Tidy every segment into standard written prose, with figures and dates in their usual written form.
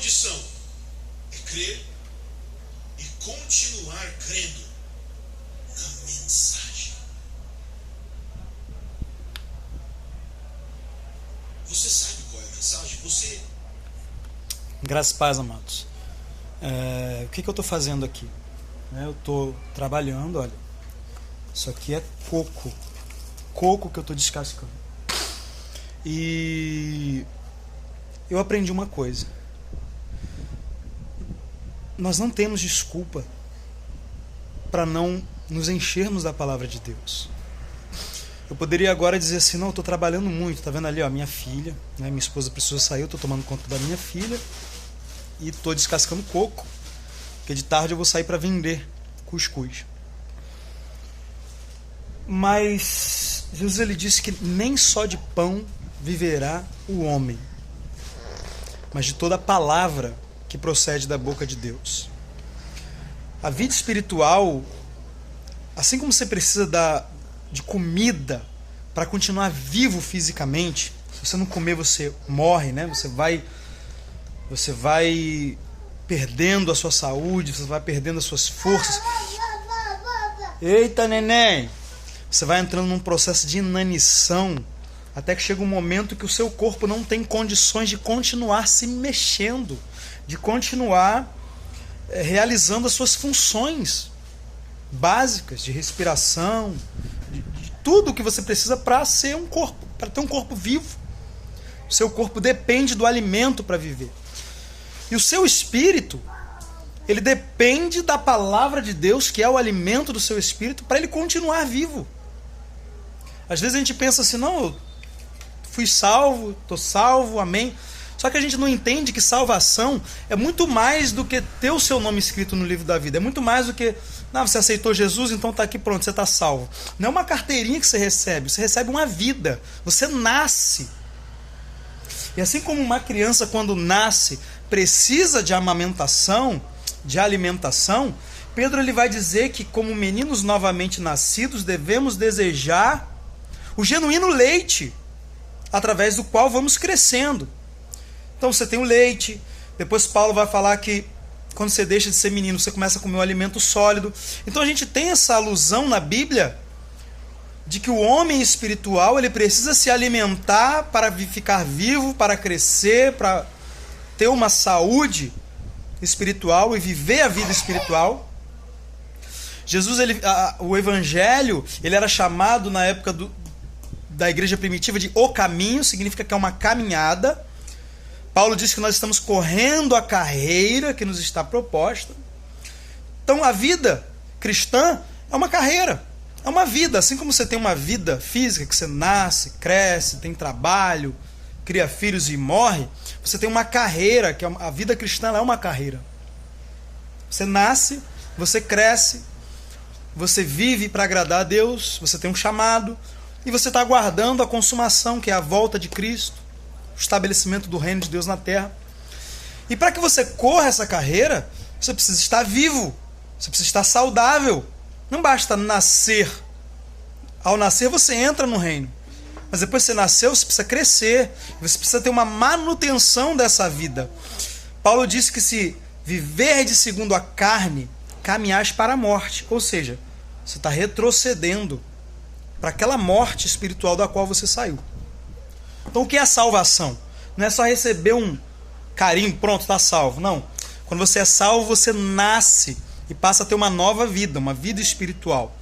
condição é crer e continuar crendo na mensagem. Você sabe qual é a mensagem? Você... Graças e paz, amados. O que eu estou fazendo aqui? Eu estou trabalhando, olha. Isso aqui é coco. Coco que eu estou descascando. E eu aprendi uma coisa. Nós não temos desculpa para não nos enchermos da palavra de Deus. Eu poderia agora dizer assim, não, eu estou trabalhando muito, tá vendo ali, ó, minha filha, né, minha esposa precisou sair, eu estou tomando conta da minha filha e estou descascando coco, porque de tarde eu vou sair para vender cuscuz. Mas Jesus, ele disse que nem só de pão viverá o homem, mas de toda a palavra que procede da boca de Deus. A vida espiritual, assim como você precisa de comida para continuar vivo fisicamente, se você não comer você morre, né? Você vai perdendo a sua saúde, você vai perdendo as suas forças. Eita, neném! Você vai entrando num processo de inanição, até que chega um momento que o seu corpo não tem condições de continuar se mexendo, de continuar realizando as suas funções básicas de respiração, de tudo o que você precisa para ser um corpo, para ter um corpo vivo. O seu corpo depende do alimento para viver. E o seu espírito, ele depende da palavra de Deus, que é o alimento do seu espírito, para ele continuar vivo. Às vezes a gente pensa assim, não, eu fui salvo, estou salvo, amém. Só que a gente não entende que salvação é muito mais do que ter o seu nome escrito no livro da vida. É muito mais do que, não, você aceitou Jesus, então está aqui, pronto, você está salvo. Não é uma carteirinha que você recebe uma vida. Você nasce. E assim como uma criança, quando nasce, precisa de amamentação, de alimentação, Pedro ele vai dizer que, como meninos novamente nascidos, devemos desejar o genuíno leite, através do qual vamos crescendo. Então você tem o leite, depois Paulo vai falar que quando você deixa de ser menino, você começa a comer um alimento sólido. Então a gente tem essa alusão na Bíblia de que o homem espiritual ele precisa se alimentar para ficar vivo, para crescer, para ter uma saúde espiritual e viver a vida espiritual. Jesus, o Evangelho, ele era chamado na época da igreja primitiva de o caminho, significa que é uma caminhada. Paulo diz que nós estamos correndo a carreira que nos está proposta. Então a vida cristã é uma carreira, é uma vida. Assim como você tem uma vida física, que você nasce, cresce, tem trabalho, cria filhos e morre, você tem uma carreira, que a vida cristã é uma carreira. Você nasce, você cresce, você vive para agradar a Deus, você tem um chamado, e você está aguardando a consumação, que é a volta de Cristo, o estabelecimento do reino de Deus na terra. E para que você corra essa carreira, você precisa estar vivo, você precisa estar saudável. Não basta nascer. Ao nascer você entra no reino, mas depois que você nasceu, você precisa crescer, você precisa ter uma manutenção dessa vida. Paulo disse que se viver segundo a carne, caminhais para a morte. Ou seja, você está retrocedendo para aquela morte espiritual da qual você saiu. Então o que é a salvação? Não é só receber um carinho, pronto, está salvo. Não. Quando você é salvo, você nasce e passa a ter uma nova vida, uma vida espiritual.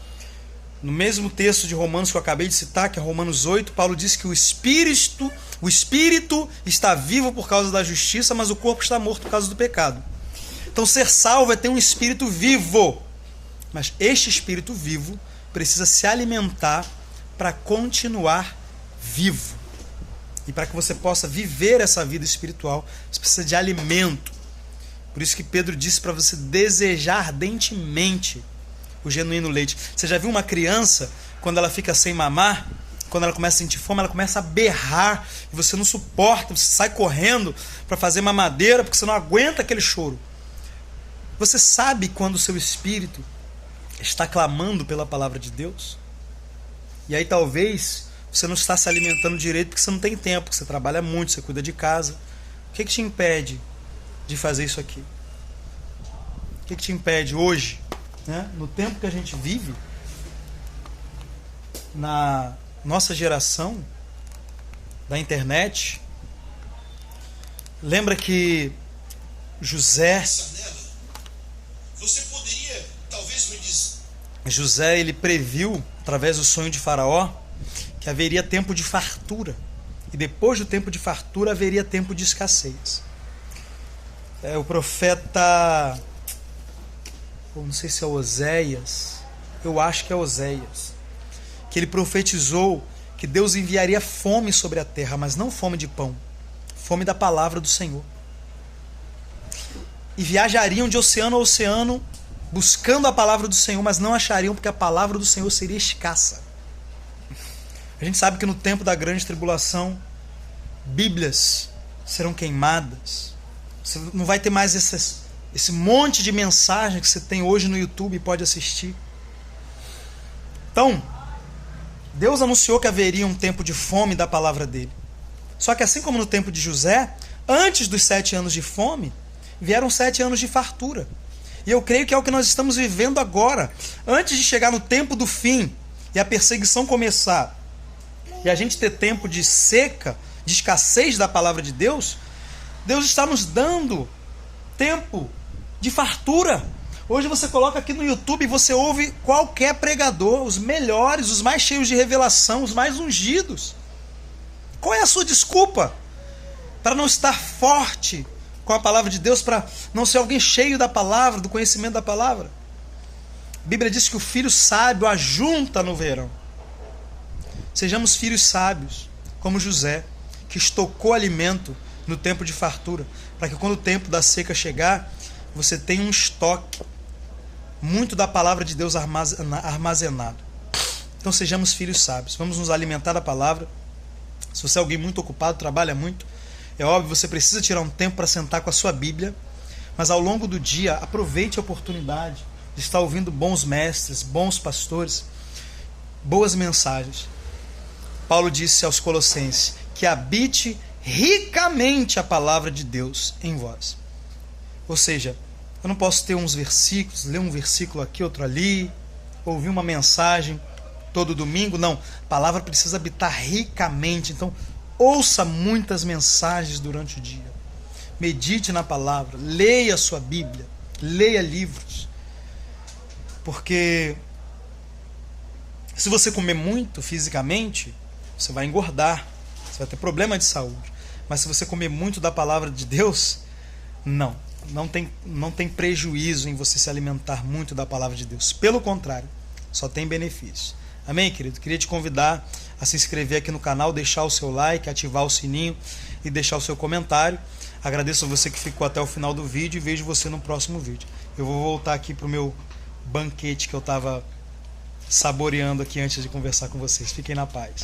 No mesmo texto de Romanos que eu acabei de citar, que é Romanos 8, Paulo diz que o espírito está vivo por causa da justiça, mas o corpo está morto por causa do pecado. Então ser salvo é ter um espírito vivo. Mas este espírito vivo precisa se alimentar para continuar vivo. E para que você possa viver essa vida espiritual, você precisa de alimento. Por isso que Pedro disse para você desejar ardentemente o genuíno leite. Você já viu uma criança, quando ela fica sem mamar, quando ela começa a sentir fome, ela começa a berrar, e você não suporta, você sai correndo para fazer mamadeira, porque você não aguenta aquele choro. Você sabe quando o seu espírito está clamando pela palavra de Deus? E aí talvez você não está se alimentando direito porque você não tem tempo, porque você trabalha muito, você cuida de casa. O que te impede de fazer isso aqui? O que te impede hoje, né, no tempo que a gente vive, na nossa geração da internet? Lembra que José, você poderia, talvez me diz, José, ele previu, através do sonho de Faraó, que haveria tempo de fartura. E depois do tempo de fartura haveria tempo de escassez. O profeta, não sei se é Oséias, eu acho que é Oséias, que ele profetizou que Deus enviaria fome sobre a terra, mas não fome de pão, fome da palavra do Senhor. E viajariam de oceano a oceano buscando a palavra do Senhor, mas não achariam, porque a palavra do Senhor seria escassa. A gente sabe que no tempo da grande tribulação, Bíblias serão queimadas. Você não vai ter mais esse monte de mensagem que você tem hoje no YouTube e pode assistir. Então, Deus anunciou que haveria um tempo de fome da palavra dele. Só que assim como no tempo de José, antes dos 7 anos de fome, vieram 7 anos de fartura. E eu creio que é o que nós estamos vivendo agora. Antes de chegar no tempo do fim e a perseguição começar, e a gente ter tempo de seca, de escassez da palavra de Deus, Deus está nos dando tempo de fartura. Hoje você coloca aqui no YouTube e você ouve qualquer pregador, os melhores, os mais cheios de revelação, os mais ungidos. Qual é a sua desculpa para não estar forte com a palavra de Deus, para não ser alguém cheio da palavra, do conhecimento da palavra? A Bíblia diz que o filho sábio ajunta no verão. Sejamos filhos sábios, como José, que estocou alimento no tempo de fartura, para que quando o tempo da seca chegar, você tenha um estoque muito da palavra de Deus armazenado. Então sejamos filhos sábios, vamos nos alimentar da palavra. Se você é alguém muito ocupado, trabalha muito, é óbvio, você precisa tirar um tempo para sentar com a sua Bíblia, mas ao longo do dia, aproveite a oportunidade de estar ouvindo bons mestres, bons pastores, boas mensagens. Paulo disse aos Colossenses que habite ricamente a palavra de Deus em vós. Ou seja, eu não posso ter uns versículos, ler um versículo aqui, outro ali, ouvir uma mensagem todo domingo. Não, a palavra precisa habitar ricamente. Então, ouça muitas mensagens durante o dia. Medite na palavra, leia a sua Bíblia, leia livros. Porque se você comer muito fisicamente, você vai engordar, você vai ter problema de saúde. Mas se você comer muito da palavra de Deus, não tem prejuízo em você se alimentar muito da palavra de Deus. Pelo contrário, só tem benefício. Amém, querido? Queria te convidar a se inscrever aqui no canal, deixar o seu like, ativar o sininho e deixar o seu comentário. Agradeço a você que ficou até o final do vídeo e vejo você no próximo vídeo. Eu vou voltar aqui para o meu banquete que eu estava saboreando aqui antes de conversar com vocês. Fiquem na paz.